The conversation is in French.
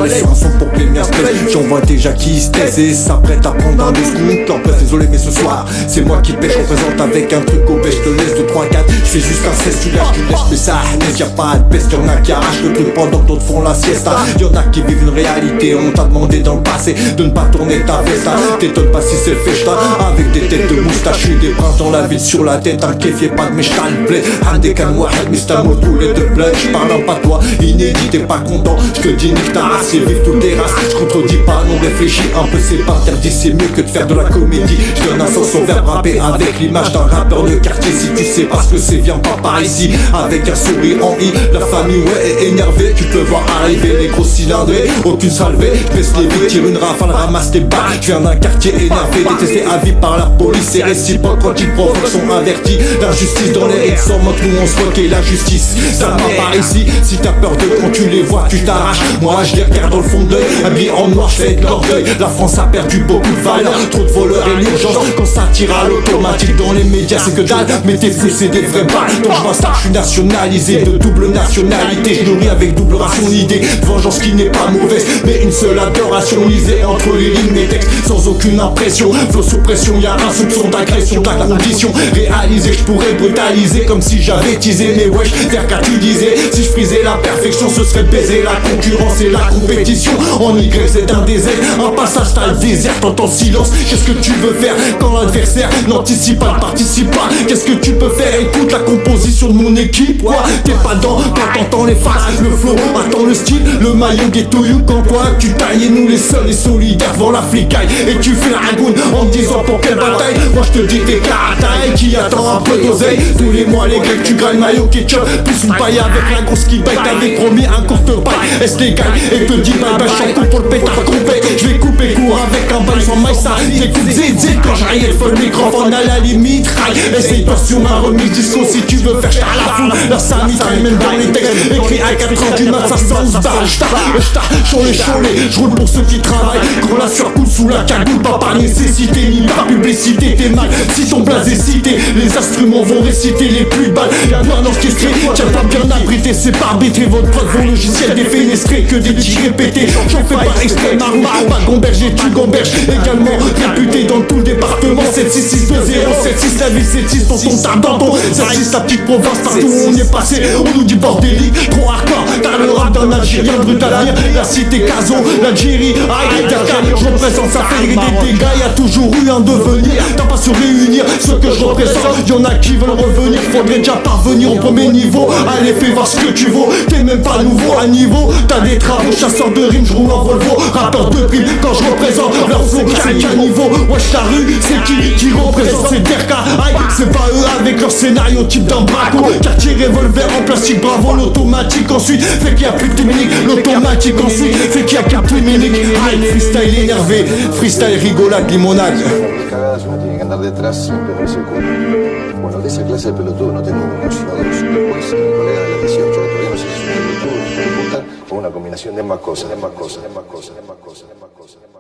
aller sur un son pour que les miens se plaisent. J'en vois déjà qui se taisent et s'apprête à prendre un descompte. En place, désolé mais ce soir c'est moi qui pêche. On présente avec un truc au bêche, je te laisse de 3-4. Je fais juste un stress, tu lâches, tu lèches. Mais ça y'a pas de peste, y'en a qui arrachent le truc pendant que d'autres font la siesta. Y'en a qui vivent une réalité, on t'a demandé dans le passé de ne pas tourner ta veste. T'étonnes pas si c'est le festa, avec des têtes de moustachus, des princes dans la ville sur la tête. Un kéfier pas de méchal blé, Handé Kan Wahed, Mistamo, tous les deux bled. J'parle un patois inédit, t'es pas content, j'te dis nique ta race et vive toutes les races. J'contredis pas, non réfléchis un peu, c'est pas interdit, c'est mieux que de faire de la comédie. J'donne un sens au verbe rapper avec l'image d'un rappeur de quartier. Si tu sais pas ce que c'est, viens pas par ici. Avec un sourire en I, la famille ouais est énervée. Tu peux voir arriver les gros cylindrés, aucune salvée. Baisse les vies, tire une rafale, ramasse tes balles. Je viens d'un quartier énervé, détesté à vie par la police. C'est réciproque quand ils provoquent, sont avertis. L'injustice dans les règles sans manque, nous on se moque et la justice ça va par ici. Si t'as peur de quand tu les vois, tu t'arraches. Moi je les regarde dans le fond de l'œil, habillé en noir, je fais de l'orgueil. La France a perdu beaucoup de valeur, trop de voleurs et l'urgence. Quand ça tire à l'automatique dans les médias c'est que dalle. Mais t'es fou c'est des vrais balles. Donc je vois ça, je suis nationalisé de double nationalité. Je nourris avec double ration l'idée de vengeance qui n'est pas mauvaise, mais une seule adoration lisée entre les lignes mes textes sans aucune impression. Flow sous pression, y'a un soupçon d'agression, de la condition réalisée. Je pourrais brutaliser comme si j'avais teasé. Mais wesh, vers qu'à tu disais, si je frisais la perfection ce serait baiser la concurrence et la compétition. En Y c'est un désert, un passage t'as le désert. T'entends silence, qu'est-ce que tu veux faire quand l'adversaire n'anticipe pas, ne participe pas? Qu'est-ce que tu peux faire? Écoute la composition de mon équipe, quoi. T'es pas dans, quand t'entends les phrases, le flow, attends le style, le maillot ghetto you. Quand toi tu tailles et nous les seuls et solidaires devant la flicaille. Et tu fais la ragoune en me disant pour quelle bataille. Moi je te dis t'es carataille qui attend un peu d'oseille. Tous les mois les grecs tu gagnes maillot ketchup plus une paille avec la grosse qui baille. T'avais promis un courte paille, est-ce légal? Et te dis bye bye, j'en pour le pétard complet. Je vais couper court avec un bail sans maille. Ça j'écoute zézé quand j'arrive le microphone à la limite raille. Essaye-toi sur ma remise disco si tu veux faire à la foule. La sanitaire même dans les textes écrits à 4h du mat, ça sent sur les cholés. Je roule pour ceux qui travaillent. Quand la sueur coule sous la cagoule, pas par nécessité ni par publicité. T'es mal si ton blaze est cité. Les instruments vont réciter les plus balles. Y'a bien orchestré, tiens pas bien abrité. C'est pas arbitré, votre prod, vos logiciels défenestrés. Que des tirs répétés, j'en fais pas exprès. Ma roue, pas gomberge et tu gomberges. Également réputé dans tout le département. 76620 76 la ville 76 dans ton tardant. 76 la petite province, partout où on est passé. On nous dit bordélique, trop hardcore. T'as le rap d'un Algérien brut à venir. La cité Caso, l'Algérie, aïe, Dakar. Je représente, ça fait des dégâts. Y'a toujours eu un devenir. T'as pas su réunir ce que je représente. Y'en a qui veulent revenir, faudrait déjà parvenir au premier niveau. Allez fais voir ce que tu vaux. T'es même pas nouveau à niveau. T'as des travaux, chasseur de rimes, je roule en Volvo. Rappeur de prime quand je représente leur flow. C'est qu'un niveau, wesh la rue, c'est qui représente? C'est Derka, aïe, c'est pas eux avec leur scénario type d'un braco. Quartier revolver en plastique, bravo l'automatique ensuite. Fait qu'il y a plus de technique, l'automatique ensuite. Fait qu'il y a plus de technique, aïe, freestyle énervé, freestyle rigolade, limonade. Bueno, de esa clase de pelotudo no tengo uno, sino dos. Después, mi colega de la 18, que todavía no sé si es un pelotudo o una combinación de ambas cosas, de ambas cosas, de ambas cosas, de ambas cosas, de ambas cosas.